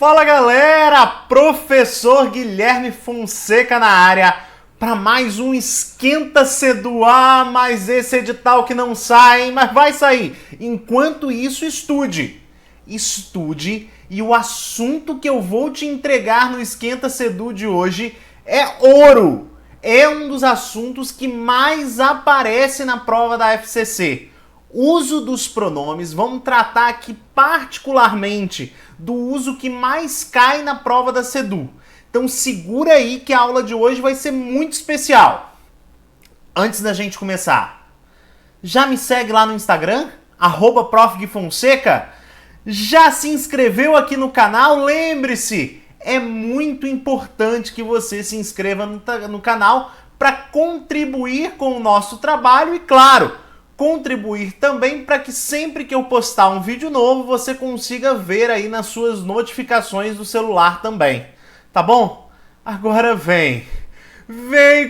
Fala galera, professor Guilherme Fonseca na área para mais um Esquenta Cedu. Mas esse edital que não sai, mas vai sair. Enquanto isso, estude. Estude e o assunto que eu vou te entregar no Esquenta Cedu de hoje é ouro. É um dos assuntos que mais aparece na prova da FCC. Uso dos pronomes, vamos tratar aqui particularmente do uso que mais cai na prova da Cedu. Então segura aí que a aula de hoje vai ser muito especial. Antes da gente começar, já me segue lá no Instagram, @profguifonseca? Já se inscreveu aqui no canal? Lembre-se, é muito importante que você se inscreva no canal para contribuir com o nosso trabalho e, claro, contribuir também para que sempre que eu postar um vídeo novo, você consiga ver aí nas suas notificações do celular também. Tá bom? Agora vem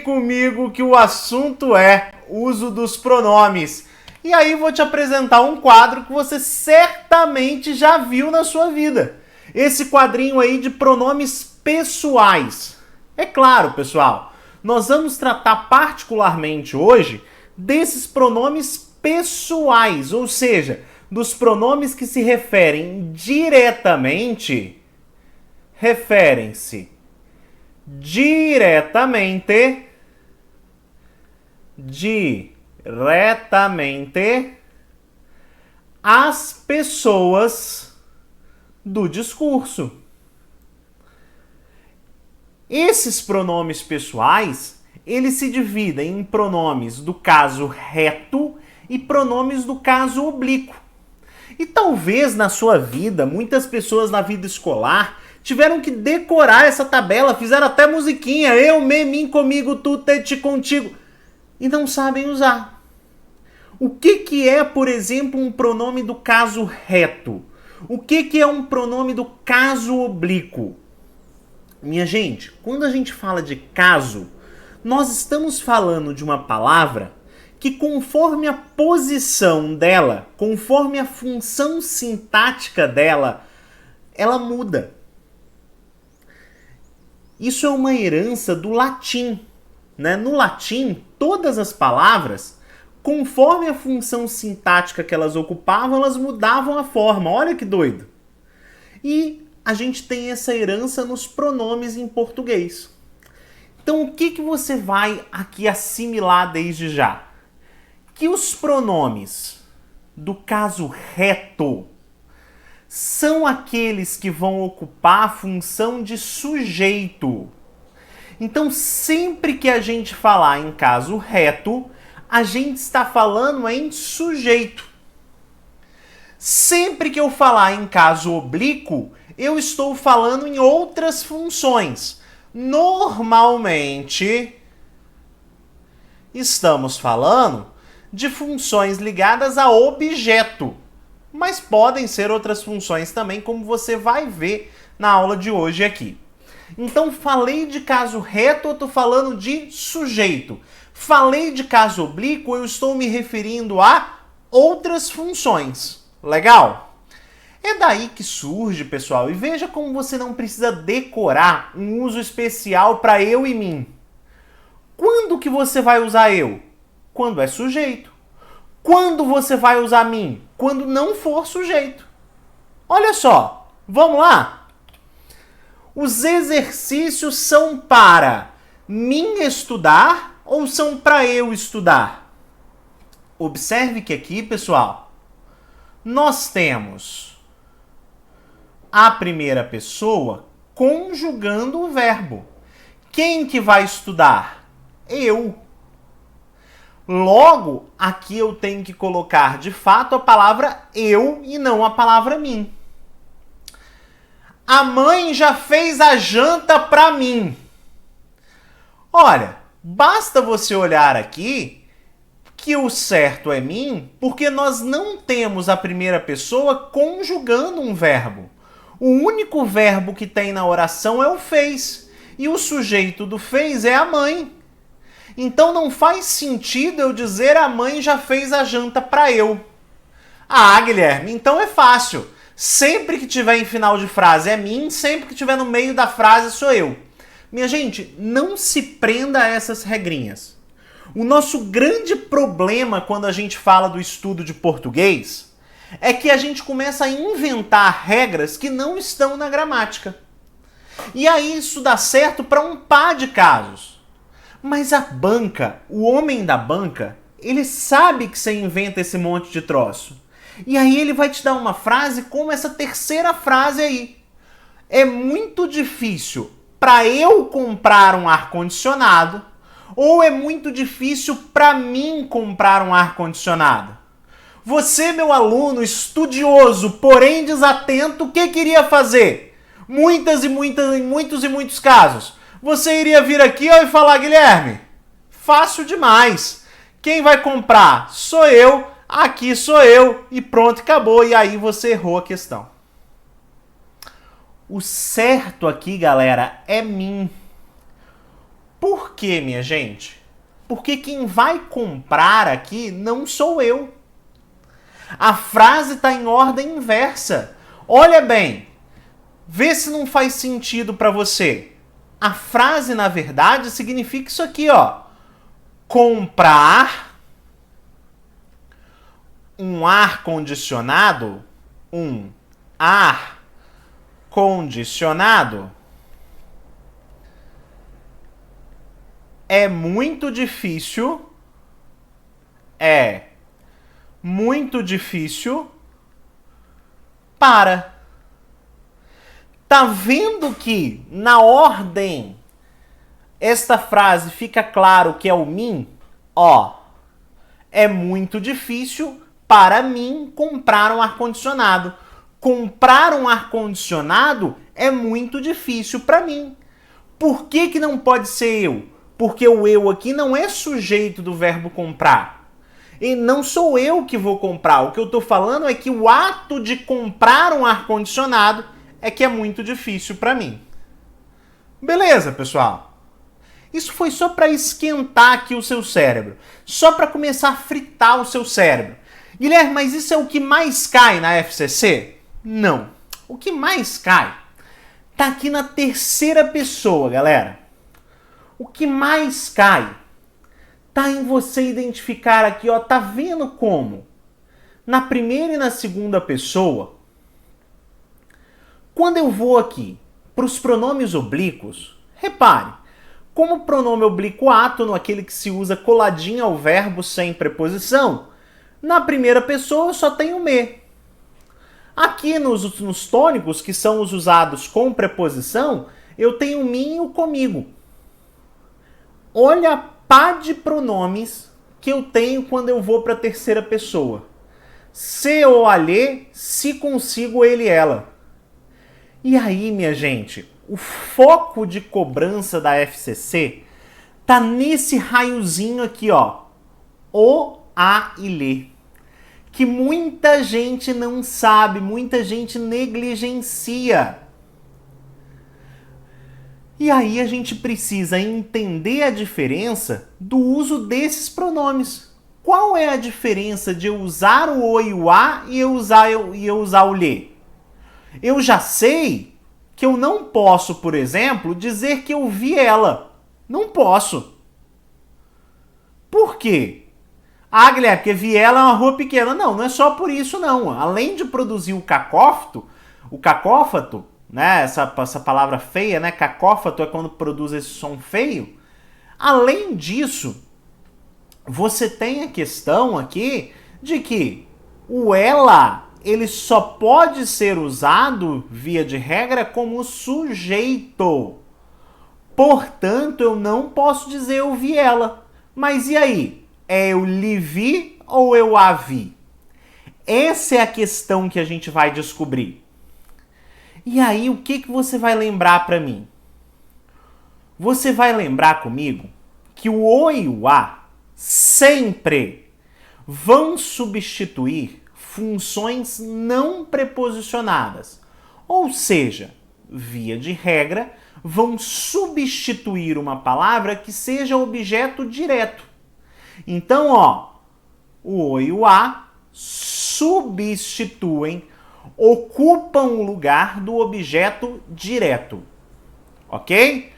comigo que o assunto é uso dos pronomes. E aí vou te apresentar um quadro que você certamente já viu na sua vida. Esse quadrinho aí de pronomes pessoais. É claro, pessoal, nós vamos tratar particularmente hoje desses pronomes pessoais, ou seja, dos pronomes que se referem diretamente, referem-se diretamente às pessoas do discurso. Esses pronomes pessoais, eles se dividem em pronomes do caso reto e pronomes do caso oblíquo. E talvez na sua vida, muitas pessoas na vida escolar tiveram que decorar essa tabela, fizeram até musiquinha, eu, me, mim, comigo, tu, te, ti, contigo, e não sabem usar. O que é, por exemplo, um pronome do caso reto? O que é um pronome do caso oblíquo? Minha gente, quando a gente fala de caso, nós estamos falando de uma palavra que, conforme a posição dela, conforme a função sintática dela, ela muda. Isso é uma herança do latim, né? No latim, todas as palavras, conforme a função sintática que elas ocupavam, elas mudavam a forma. Olha que doido! E a gente tem essa herança nos pronomes em português. Então, o que você vai aqui assimilar desde já? Que os pronomes do caso reto são aqueles que vão ocupar a função de sujeito. Então, sempre que a gente falar em caso reto, a gente está falando em sujeito. Sempre que eu falar em caso oblíquo, eu estou falando em outras funções. Normalmente, estamos falando de funções ligadas a objeto, mas podem ser outras funções também, como você vai ver na aula de hoje aqui. Então, falei de caso reto, eu estou falando de sujeito. Falei de caso oblíquo, eu estou me referindo a outras funções. Legal? É daí que surge, pessoal, e veja como você não precisa decorar um uso especial para eu e mim. Quando que você vai usar eu? Quando é sujeito. Quando você vai usar mim? Quando não for sujeito. Olha só, vamos lá? Os exercícios são para mim estudar ou são para eu estudar? Observe que aqui, pessoal, nós temos a primeira pessoa conjugando o verbo. Quem que vai estudar? Eu. Logo, aqui eu tenho que colocar de fato a palavra eu e não a palavra mim. A mãe já fez a janta para mim. Olha, basta você olhar aqui que o certo é mim, porque nós não temos a primeira pessoa conjugando um verbo. O único verbo que tem na oração é o fez, e o sujeito do fez é a mãe. Então não faz sentido eu dizer a mãe já fez a janta para eu. Ah, Guilherme, então é fácil. Sempre que tiver em final de frase é mim, sempre que tiver no meio da frase sou eu. Minha gente, não se prenda a essas regrinhas. O nosso grande problema quando a gente fala do estudo de português é que a gente começa a inventar regras que não estão na gramática. E aí isso dá certo para um par de casos. Mas a banca, o homem da banca, ele sabe que você inventa esse monte de troço. E aí ele vai te dar uma frase como essa terceira frase aí. É muito difícil para eu comprar um ar-condicionado ou é muito difícil para mim comprar um ar-condicionado? Você, meu aluno estudioso, porém desatento, o que queria fazer? Muitos e muitos casos. Você iria vir aqui e falar, Guilherme, fácil demais. Quem vai comprar? Sou eu, aqui sou eu e pronto, acabou. E aí você errou a questão. O certo aqui, galera, é mim. Por quê, minha gente? Porque quem vai comprar aqui não sou eu. A frase está em ordem inversa. Olha bem, vê se não faz sentido para você. A frase, na verdade, significa isso aqui, ó. Comprar um ar-condicionado, um ar-condicionado é muito difícil, para. Tá vendo que na ordem esta frase fica claro que é o mim? Ó, é muito difícil para mim comprar um ar-condicionado. Comprar um ar-condicionado é muito difícil para mim. Por que não pode ser eu? Porque o eu aqui não é sujeito do verbo comprar. E não sou eu que vou comprar. O que eu estou falando é que o ato de comprar um ar-condicionado é que é muito difícil para mim. Beleza, pessoal? Isso foi só para esquentar aqui o seu cérebro. Só para começar a fritar o seu cérebro. Guilherme, mas isso é o que mais cai na FCC? Não. O que mais cai tá aqui na terceira pessoa, galera. O que mais cai tá em você identificar aqui, ó, tá vendo como? Na primeira e na segunda pessoa, quando eu vou aqui para os pronomes oblíquos, repare, como pronome oblíquo átono, aquele que se usa coladinho ao verbo sem preposição, na primeira pessoa eu só tenho me. Aqui nos tônicos, que são os usados com preposição, eu tenho mim e o comigo. Olha a pá de pronomes que eu tenho quando eu vou para a terceira pessoa. Se ou alhe, se consigo ele ela. E aí, minha gente, o foco de cobrança da FCC tá nesse raiozinho aqui, ó. O, a e lê. Que muita gente não sabe, muita gente negligencia. E aí a gente precisa entender a diferença do uso desses pronomes. Qual é a diferença de eu usar o o e o a e eu usar o lhe? Eu já sei que eu não posso, por exemplo, dizer que eu vi ela. Não posso. Por quê? Ah, Guilherme, porque vi ela é uma rua pequena. Não, não é só por isso, não. Além de produzir o cacófato, né? Essa palavra feia, né? Cacófato é quando produz esse som feio. Além disso, você tem a questão aqui de que o ela, ele só pode ser usado, via de regra, como sujeito. Portanto, eu não posso dizer eu vi ela. Mas e aí? É eu lhe vi ou eu a vi? Essa é a questão que a gente vai descobrir. E aí, o que você vai lembrar para mim? Você vai lembrar comigo que o o e o a sempre vão substituir funções não preposicionadas. Ou seja, via de regra, vão substituir uma palavra que seja objeto direto. Então, ó, o o e o a substituem ocupam o lugar do objeto direto, ok?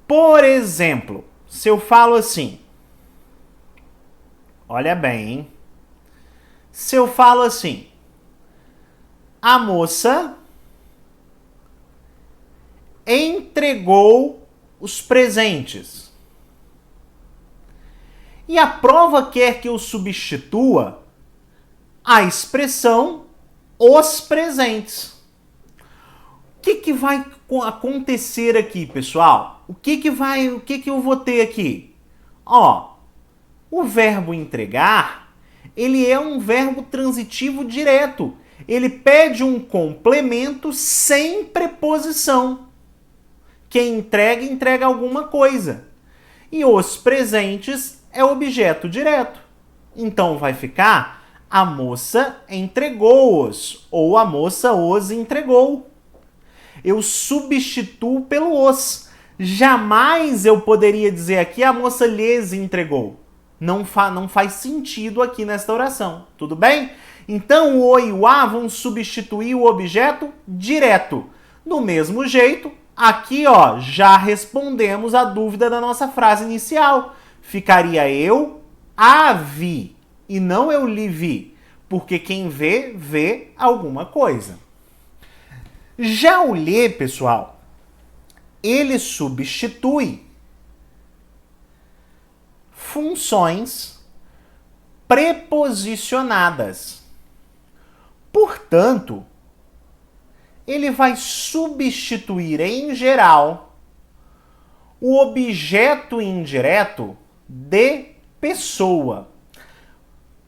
Por exemplo, se eu falo assim, olha bem, hein? Se eu falo assim, a moça entregou os presentes. E a prova quer que eu substitua a expressão os presentes. O que vai acontecer aqui, pessoal? O que eu vou ter aqui? Ó, o verbo entregar, ele é um verbo transitivo direto. Ele pede um complemento sem preposição. Quem entrega, entrega alguma coisa. E os presentes é objeto direto. Então vai ficar a moça entregou-os ou a moça os entregou. Eu substituo pelo os. Jamais eu poderia dizer aqui a moça lhes entregou. Não faz sentido aqui nesta oração. Tudo bem? Então o e o a vão substituir o objeto direto. Do mesmo jeito, aqui ó, já respondemos a dúvida da nossa frase inicial. Ficaria eu a vi e não eu lhe vi. Porque quem vê, vê alguma coisa. Já o lhe, pessoal, ele substitui funções preposicionadas. Portanto, ele vai substituir, em geral, o objeto indireto de pessoa.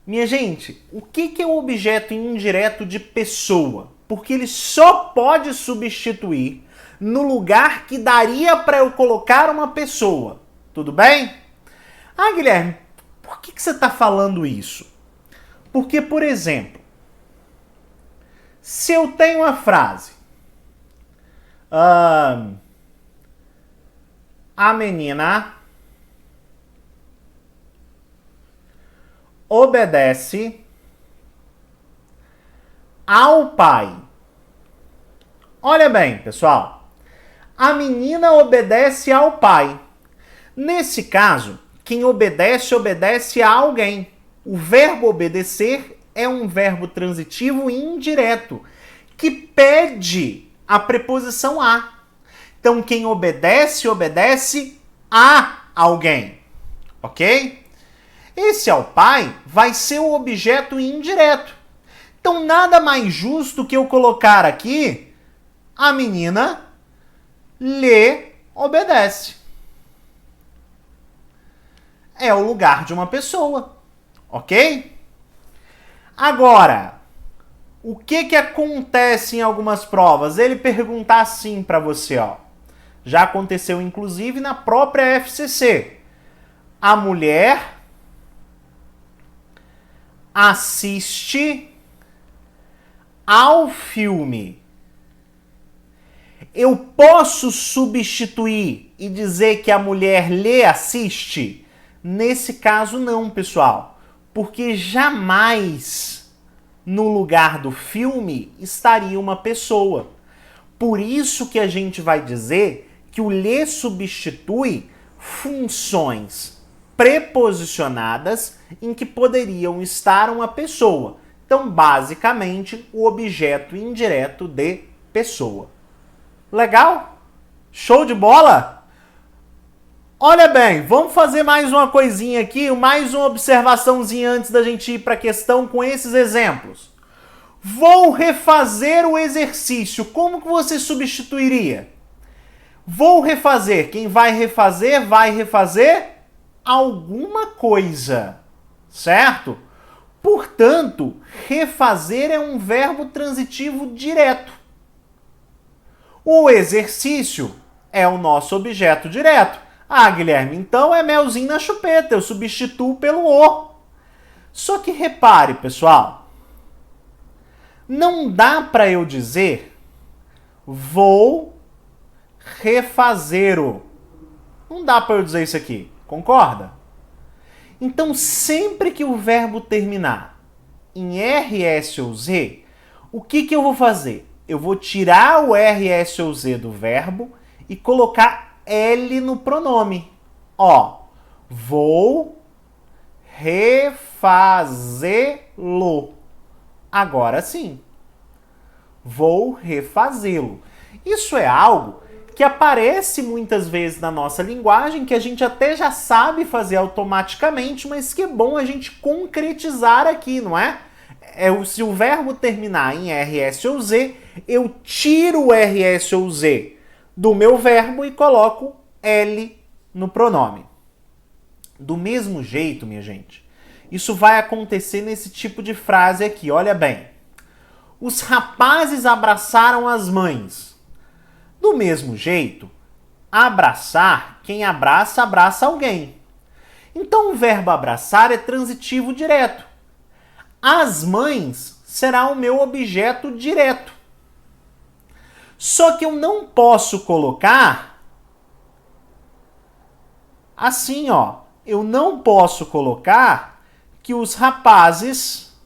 Minha gente, o que é o objeto indireto de pessoa? Porque ele só pode substituir no lugar que daria para eu colocar uma pessoa. Tudo bem? Ah, Guilherme, por que você está falando isso? Porque, por exemplo, se eu tenho uma frase, a menina obedece ao pai. Olha bem, pessoal. A menina obedece ao pai. Nesse caso, quem obedece, obedece a alguém. O verbo obedecer é um verbo transitivo indireto, que pede a preposição a. Então, quem obedece, obedece a alguém. Ok? Esse ao pai vai ser o objeto indireto. Então, nada mais justo que eu colocar aqui a menina lhe obedece. É o lugar de uma pessoa, ok? Agora, o que acontece em algumas provas? Ele perguntar assim para você, ó. Já aconteceu, inclusive, na própria FCC. A mulher assiste ao filme. Eu posso substituir e dizer que a mulher lhe assiste? Nesse caso não, pessoal. Porque jamais no lugar do filme estaria uma pessoa. Por isso que a gente vai dizer que o lhe substitui funções preposicionadas em que poderiam estar uma pessoa. Então, basicamente, o objeto indireto de pessoa. Legal? Show de bola? Olha bem, vamos fazer mais uma coisinha aqui, mais uma observaçãozinha antes da gente ir para a questão com esses exemplos. Vou refazer o exercício. Como que você substituiria? Vou refazer. Quem vai refazer alguma coisa, certo? Portanto, refazer é um verbo transitivo direto. O exercício é o nosso objeto direto. Ah, Guilherme, então é melzinho na chupeta, eu substituo pelo o. Só que repare, pessoal, não dá para eu dizer vou refazer o. Não dá para eu dizer isso aqui, concorda? Então, sempre que o verbo terminar em RS ou Z, O que eu vou fazer? Eu vou tirar o RS ou Z do verbo e colocar L no pronome. Ó, vou refazê-lo. Agora sim. Vou refazê-lo. Isso é algo que aparece muitas vezes na nossa linguagem, que a gente até já sabe fazer automaticamente, mas que é bom a gente concretizar aqui, não é? Se o verbo terminar em RS ou Z, eu tiro o RS ou Z do meu verbo e coloco L no pronome. Do mesmo jeito, minha gente, isso vai acontecer nesse tipo de frase aqui, olha bem. Os rapazes abraçaram as mães. Do mesmo jeito, abraçar, quem abraça, abraça alguém. Então o verbo abraçar é transitivo direto. As mães será o meu objeto direto. Só que eu não posso colocar assim, ó. Eu não posso colocar que os rapazes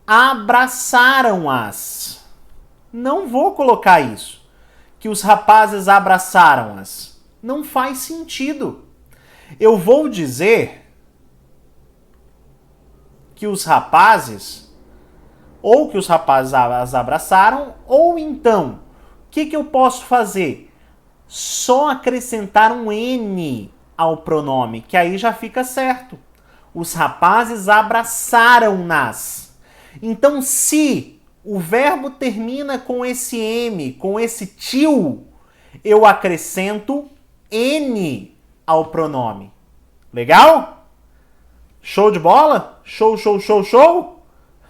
abraçaram-as. Não vou colocar isso. Que os rapazes abraçaram-as. Não faz sentido. Eu vou dizer que os rapazes, ou que os rapazes as abraçaram, ou então, o que eu posso fazer? Só acrescentar um N ao pronome, que aí já fica certo. Os rapazes abraçaram-nas. Então, se o verbo termina com esse M, com esse til, eu acrescento N ao pronome. Legal? Show de bola? Show, show, show, show?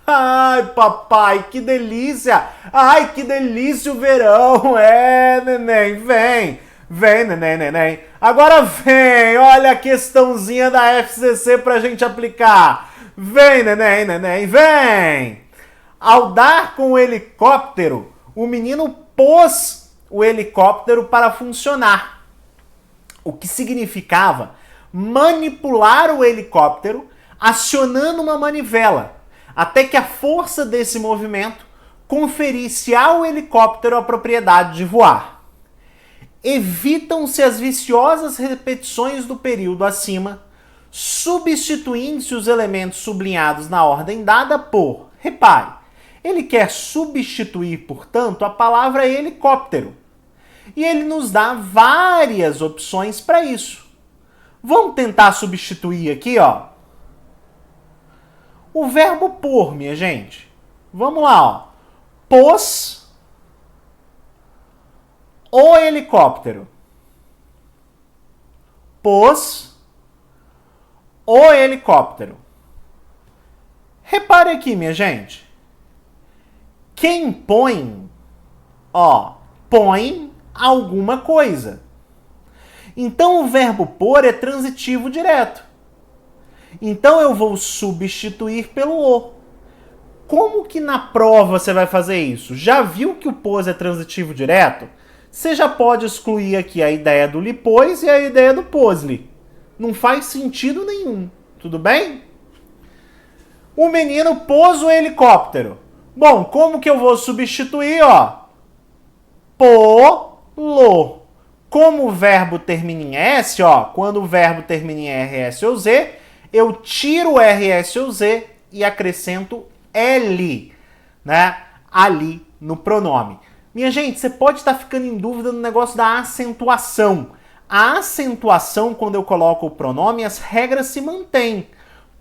Ai, papai, que delícia! Ai, que delícia o verão! É, neném, vem! Vem, neném, neném. Agora vem, olha a questãozinha da FCC pra gente aplicar. Vem, neném, neném, vem! Ao dar com o helicóptero, o menino pôs o helicóptero para funcionar. O que significava manipular o helicóptero acionando uma manivela, até que a força desse movimento conferisse ao helicóptero a propriedade de voar. Evitam-se as viciosas repetições do período acima, substituindo-se os elementos sublinhados na ordem dada por, repare, ele quer substituir, portanto, a palavra helicóptero. E ele nos dá várias opções para isso. Vamos tentar substituir aqui, ó. O verbo pôr, minha gente. Vamos lá, ó. Pôs o helicóptero. Pôs o helicóptero. Repare aqui, minha gente. Quem põe, ó, põe alguma coisa. Então o verbo pôr é transitivo direto. Então eu vou substituir pelo o. Como que na prova você vai fazer isso? Já viu que o pôs é transitivo direto? Você já pode excluir aqui a ideia do lhe pôs e a ideia do pôs-lhe. Não faz sentido nenhum. Tudo bem? O menino pôs o helicóptero. Bom, como que eu vou substituir, ó? Pô-lo. Como o verbo termina em S, ó, quando o verbo termina em RS ou Z, eu tiro o RS ou Z e acrescento L, né, ali no pronome. Minha gente, você pode estar ficando em dúvida no negócio da acentuação. A acentuação, quando eu coloco o pronome, as regras se mantêm.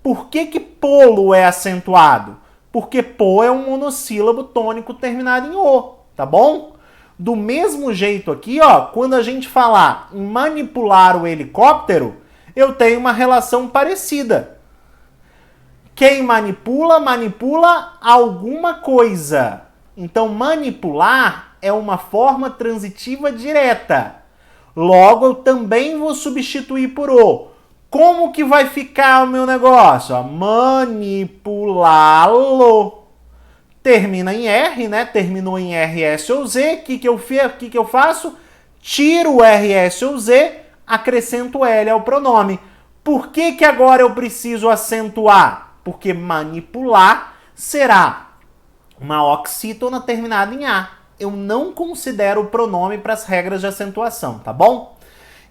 Por que polo é acentuado? Porque pô é um monossílabo tônico terminado em o, tá bom? Do mesmo jeito aqui, ó, quando a gente falar em manipular o helicóptero, eu tenho uma relação parecida. Quem manipula, manipula alguma coisa. Então, manipular é uma forma transitiva direta. Logo, eu também vou substituir por o. Como que vai ficar o meu negócio? Manipulá-lo. Termina em R, né? Terminou em RS ou Z. O que eu faço? Tiro o RS ou Z, acrescento L ao pronome. Por que agora eu preciso acentuar? Porque manipular será uma oxítona terminada em A. Eu não considero o pronome para as regras de acentuação, tá bom?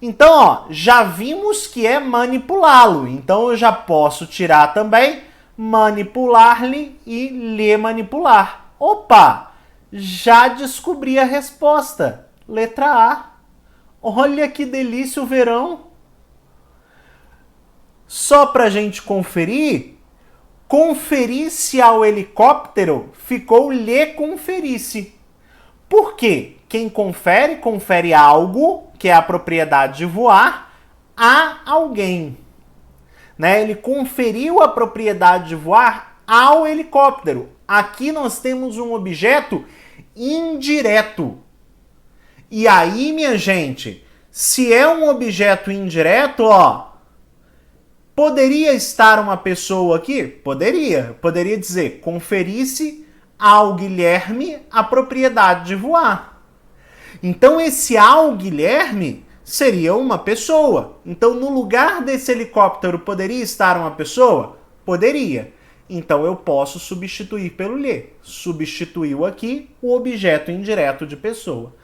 Então, ó, já vimos que é manipulá-lo. Então, eu já posso tirar também manipular-lhe e lhe manipular. Opa! Já descobri a resposta. Letra A. Olha que delícia o verão. Só pra gente conferir, conferisse ao helicóptero ficou lhe conferisse. Por quê? Quem confere, confere algo, que é a propriedade de voar, a alguém. Né? Ele conferiu a propriedade de voar ao helicóptero. Aqui nós temos um objeto indireto. E aí, minha gente, se é um objeto indireto, ó, poderia estar uma pessoa aqui? Poderia. Poderia dizer, conferisse ao Guilherme a propriedade de voar. Então, esse ao Guilherme seria uma pessoa. Então, no lugar desse helicóptero, poderia estar uma pessoa? Poderia. Então, eu posso substituir pelo lhe. Substituiu aqui o objeto indireto de pessoa.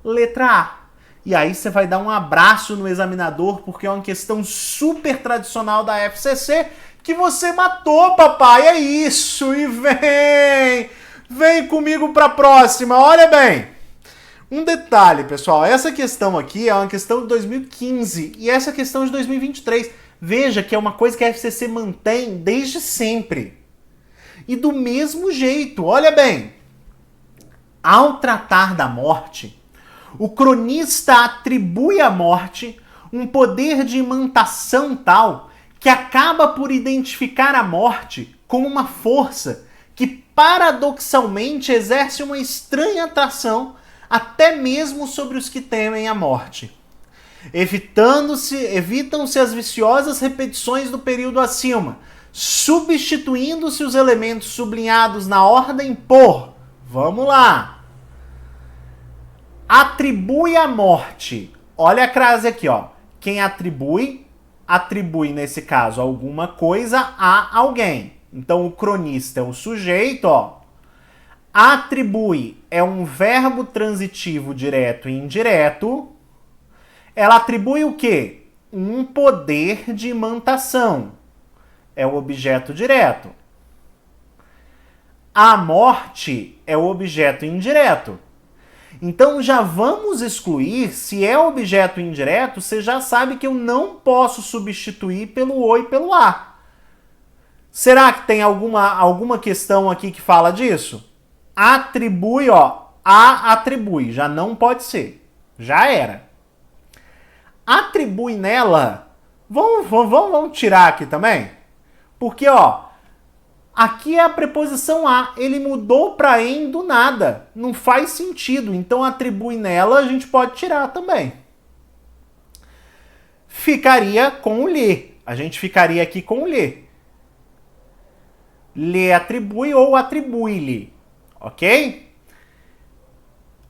Letra A. E aí você vai dar um abraço no examinador, porque é uma questão super tradicional da FCC que você matou, papai. É isso. E vem comigo para a próxima. Olha bem. Um detalhe, pessoal. Essa questão aqui é uma questão de 2015 e essa questão de 2023. Veja que é uma coisa que a FCC mantém desde sempre. E do mesmo jeito, olha bem. Ao tratar da morte, o cronista atribui à morte um poder de imantação tal que acaba por identificar a morte como uma força que paradoxalmente exerce uma estranha atração até mesmo sobre os que temem a morte. Evitam-se as viciosas repetições do período acima, substituindo-se os elementos sublinhados na ordem por, vamos lá, atribui a morte. Olha a crase aqui, ó. Quem atribui nesse caso alguma coisa a alguém. Então o cronista é o sujeito, ó. Atribui é um verbo transitivo direto e indireto. Ela atribui o quê? Um poder de imantação. É o objeto direto. A morte é o objeto indireto. Então já vamos excluir, se é objeto indireto, você já sabe que eu não posso substituir pelo o e pelo a. Será que tem alguma questão aqui que fala disso? Atribui, ó, a atribui, já não pode ser, já era. Atribui nela, vamos tirar aqui também, porque, ó, aqui é a preposição a, ele mudou para em do nada, não faz sentido, então atribui nela a gente pode tirar também. Ficaria com o lhe, a gente ficaria aqui com o lhe. Lhe atribui ou atribui-lhe, ok?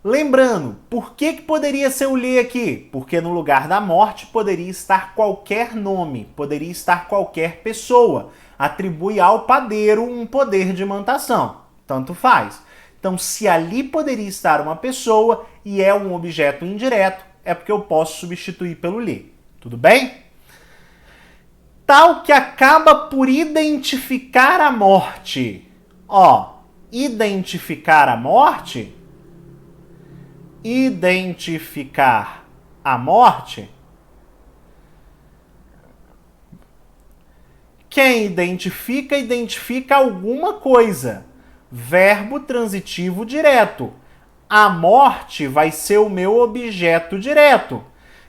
Lembrando, por que poderia ser o lhe aqui? Porque no lugar da morte poderia estar qualquer nome, poderia estar qualquer pessoa. Atribui ao padeiro um poder de imantação. Tanto faz. Então, se ali poderia estar uma pessoa e é um objeto indireto, é porque eu posso substituir pelo lhe. Tudo bem? Tal que acaba por identificar a morte. Ó, identificar a morte. Identificar a morte. Quem identifica, identifica alguma coisa. Verbo transitivo direto. A morte vai ser o meu objeto direto.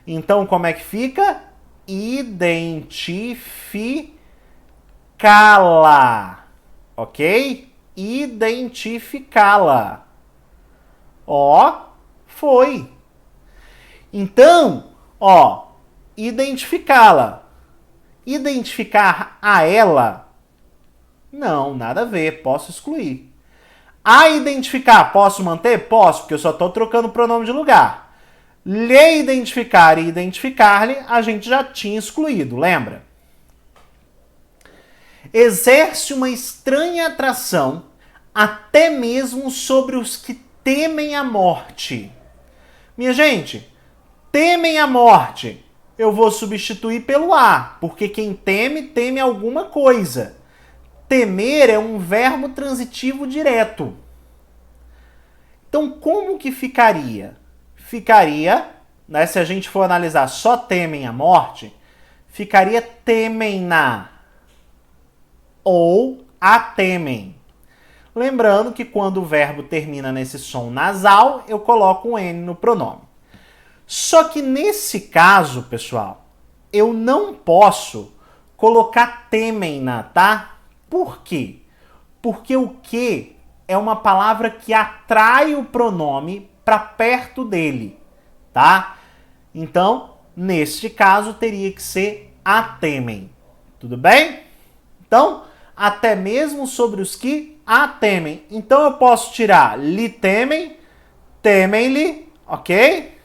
Então, como é que fica? Identificá-la. Ok? Identificá-la. Ó, foi. Então, ó, identificá-la. Identificar a ela? Não, nada a ver, posso excluir. A identificar, posso manter? Posso, porque eu só estou trocando o pronome de lugar. Lhe identificar e identificar-lhe, a gente já tinha excluído, lembra? exerce uma estranha atração até mesmo sobre os que temem a morte. Minha gente, temem a morte. Eu vou substituir pelo a, porque quem teme, teme alguma coisa. Temer é um verbo transitivo direto. Então, como que ficaria? Ficaria, né, se a gente for analisar só temem a morte, ficaria temem-na ou a temem. Lembrando que quando o verbo termina nesse som nasal, eu coloco um N no pronome. Só que nesse caso, pessoal, eu não posso colocar temem-na, tá? Por quê? Porque o que é uma palavra que atrai o pronome para perto dele, tá? Então, neste caso, teria que ser a temem. Tudo bem? Então, até mesmo sobre os que a temem. Então, eu posso tirar lhe temem, temem-lhe, ok?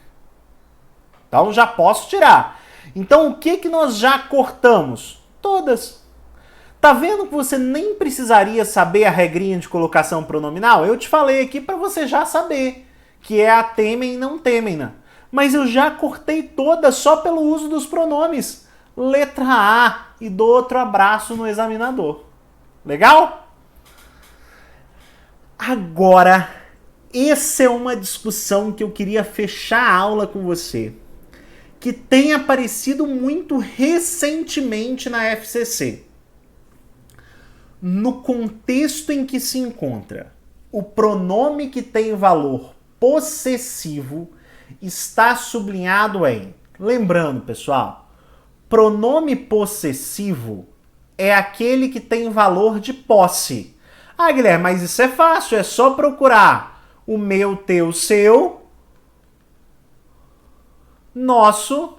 Então, já posso tirar. Então, o que nós já cortamos? Todas. Tá vendo que você nem precisaria saber a regrinha de colocação pronominal? Eu te falei aqui para você já saber, que é a temem e não temem, né? Mas eu já cortei todas só pelo uso dos pronomes. Letra A e dou outro abraço no examinador. Legal? Agora, essa é uma discussão que eu queria fechar a aula com você, que tem aparecido muito recentemente na FCC. No contexto em que se encontra o pronome que tem valor possessivo está sublinhado em... Lembrando, pessoal, pronome possessivo é aquele que tem valor de posse. Ah, Guilherme, mas isso é fácil, é só procurar o meu, teu, seu, nosso,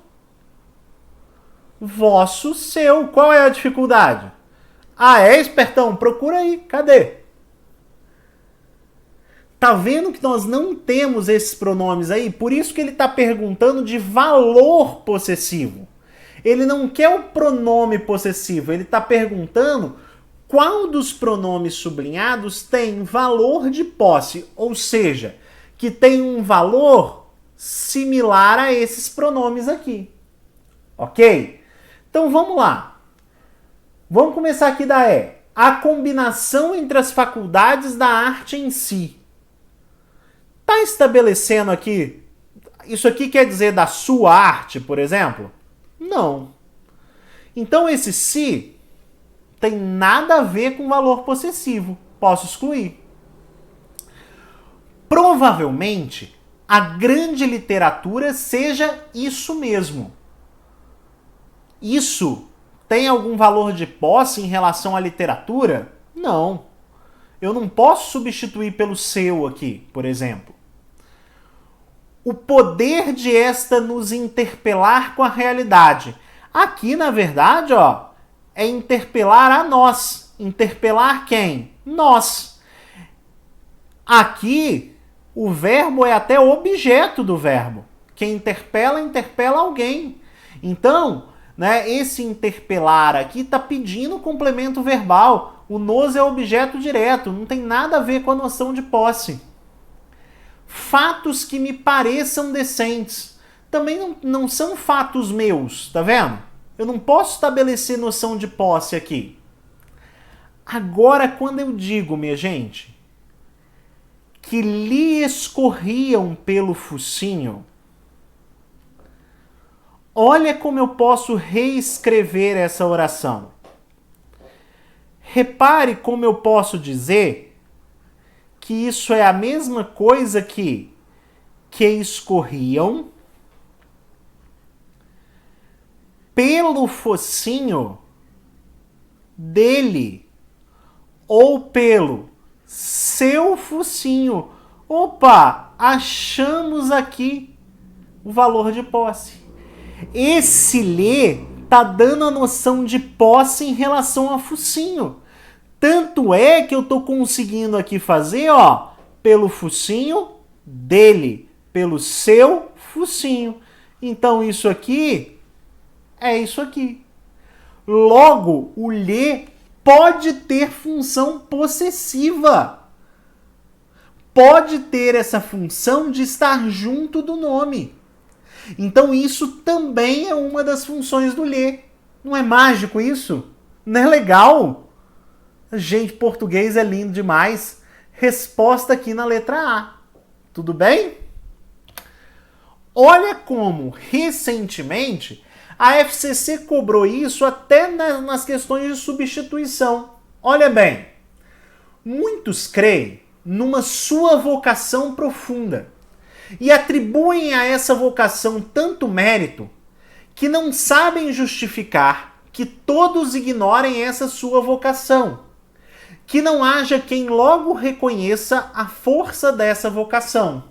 vosso, seu. Qual é a dificuldade? Ah, é, espertão? Procura aí. Cadê? Tá vendo que nós não temos esses pronomes aí? Por isso que ele está perguntando de valor possessivo. Ele não quer o pronome possessivo, ele está perguntando qual dos pronomes sublinhados tem valor de posse, ou seja, que tem um valor similar a esses pronomes aqui. Ok? Então vamos lá. Vamos começar aqui da E. A combinação entre as faculdades da arte em si. Está estabelecendo aqui... Isso aqui quer dizer da sua arte, por exemplo? Não. Então esse se tem nada a ver com valor possessivo. Posso excluir. Provavelmente, a grande literatura seja isso mesmo. Isso tem algum valor de posse em relação à literatura? Não. Eu não posso substituir pelo seu aqui, por exemplo. O poder de esta nos interpelar com a realidade. Aqui, na verdade, ó, é interpelar a nós. Interpelar quem? Nós. Aqui, o verbo é até objeto do verbo. Quem interpela, interpela alguém. Então, né, esse interpelar aqui está pedindo complemento verbal. O nos é objeto direto, não tem nada a ver com a noção de posse. Fatos que me pareçam decentes. Também não são fatos meus, tá vendo? Eu não posso estabelecer noção de posse aqui. Agora, quando eu digo, minha gente, que lhe escorriam pelo focinho, olha como eu posso reescrever essa oração. Repare como eu posso dizer que isso é a mesma coisa que escorriam pelo focinho dele ou pelo seu focinho. Opa, achamos aqui o valor de posse. Esse lê tá dando a noção de posse em relação a focinho. Tanto é que eu tô conseguindo aqui fazer, ó, pelo focinho dele, pelo seu focinho. Então isso aqui é isso aqui. Logo, o lê pode ter função possessiva. Pode ter essa função de estar junto do nome. Então isso também é uma das funções do lhe. Não é mágico isso? Não é legal? Gente, português é lindo demais. Resposta aqui na letra A. Tudo bem? Olha como, recentemente, a FCC cobrou isso até nas questões de substituição. Olha bem, muitos creem numa sua vocação profunda e atribuem a essa vocação tanto mérito que não sabem justificar que todos ignorem essa sua vocação, que não haja quem logo reconheça a força dessa vocação.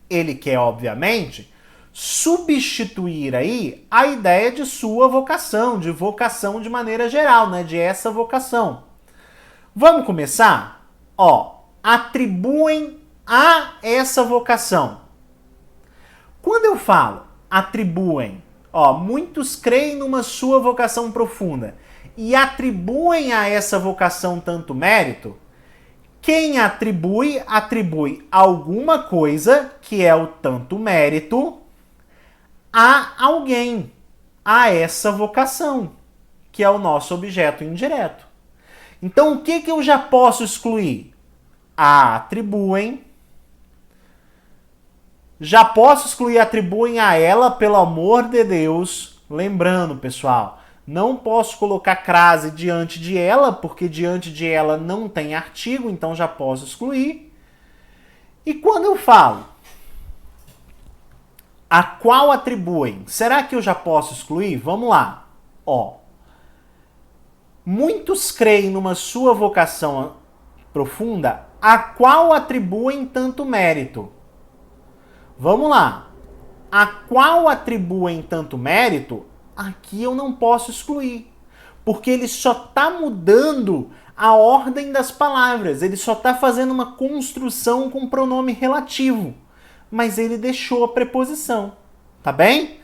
Ele quer, obviamente, substituir aí a ideia de sua vocação, de vocação de maneira geral, né? De essa vocação. Vamos começar? Atribuem a essa vocação. Quando eu falo atribuem, muitos creem numa sua vocação profunda e atribuem a essa vocação tanto mérito. Quem atribui alguma coisa, que é o tanto mérito, a alguém, a essa vocação, que é o nosso objeto indireto. Então, o que eu já posso excluir? Atribuem. Já posso excluir atribuem a ela, pelo amor de Deus. Lembrando, pessoal, não posso colocar crase diante de ela, porque diante de ela não tem artigo, então já posso excluir. E quando eu falo a qual atribuem, será que eu já posso excluir? Vamos lá. Muitos creem numa sua vocação profunda, a qual atribuem tanto mérito. Vamos lá. A qual atribuem tanto mérito, aqui eu não posso excluir, porque ele só está mudando a ordem das palavras, ele só está fazendo uma construção com pronome relativo, mas ele deixou a preposição, tá bem?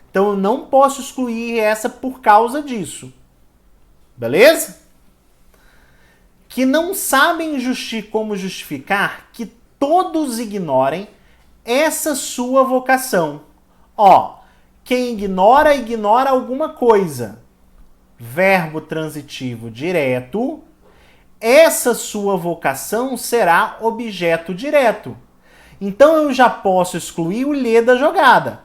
Então eu não posso excluir essa por causa disso, beleza? Que não sabem como justificar que todos ignorem essa sua vocação. Quem ignora alguma coisa. Verbo transitivo direto. Essa sua vocação será objeto direto. Então eu já posso excluir o lhe da jogada.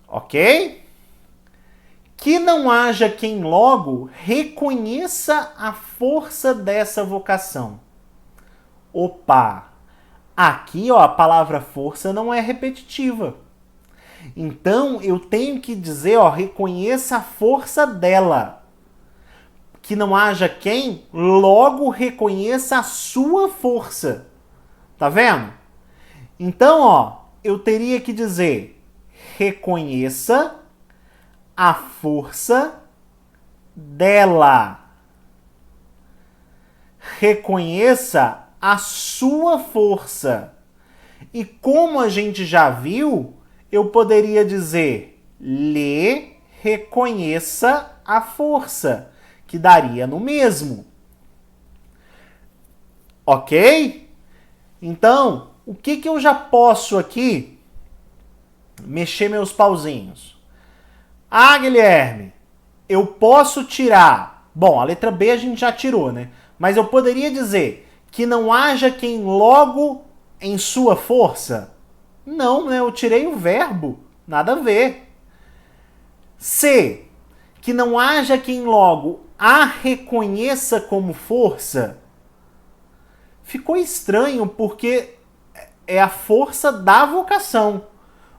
Ok? Que não haja quem logo reconheça a força dessa vocação. Opa! Aqui, a palavra força não é repetitiva. Então, eu tenho que dizer, reconheça a força dela. Que não haja quem logo reconheça a sua força. Tá vendo? Então, eu teria que dizer, reconheça a força dela. Reconheça a sua força. E como a gente já viu, eu poderia dizer lhe reconheça a força, que daria no mesmo. Ok? Então, o que eu já posso aqui mexer meus pauzinhos? Guilherme, eu posso tirar... Bom, a letra B a gente já tirou, né? Mas eu poderia dizer que não haja quem logo em sua força? Não, né? Eu tirei o verbo. Nada a ver. C. Que não haja quem logo a reconheça como força? Ficou estranho porque é a força da vocação.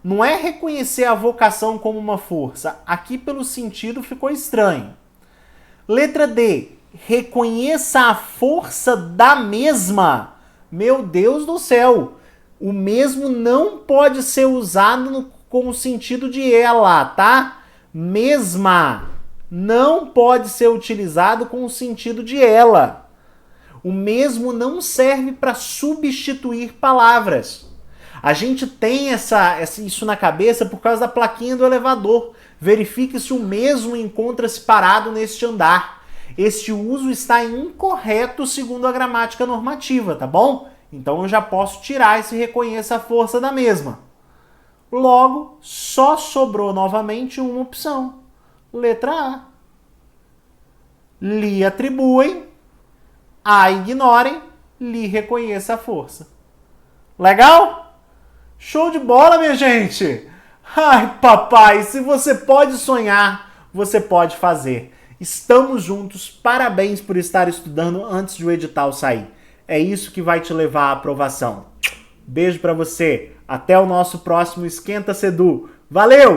Não é reconhecer a vocação como uma força. Aqui, pelo sentido, ficou estranho. Letra D. Reconheça a força da mesma. Meu Deus do céu. O mesmo não pode ser usado com o sentido de ela, tá? Mesma. Não pode ser utilizado com o sentido de ela. O mesmo não serve para substituir palavras. A gente tem isso na cabeça por causa da plaquinha do elevador. verifique se o mesmo encontra-se parado neste andar. Este uso está incorreto segundo a gramática normativa, tá bom? Então eu já posso tirar esse reconheça a força da mesma. Logo, só sobrou novamente uma opção. Letra A. Lhe atribuem, a ignorem, lhe reconheça a força. Legal? Show de bola, minha gente! Ai, papai, se você pode sonhar, você pode fazer. Estamos juntos, parabéns por estar estudando antes do edital sair. É isso que vai te levar à aprovação. Beijo pra você, até o nosso próximo Esquenta Sedu. Valeu!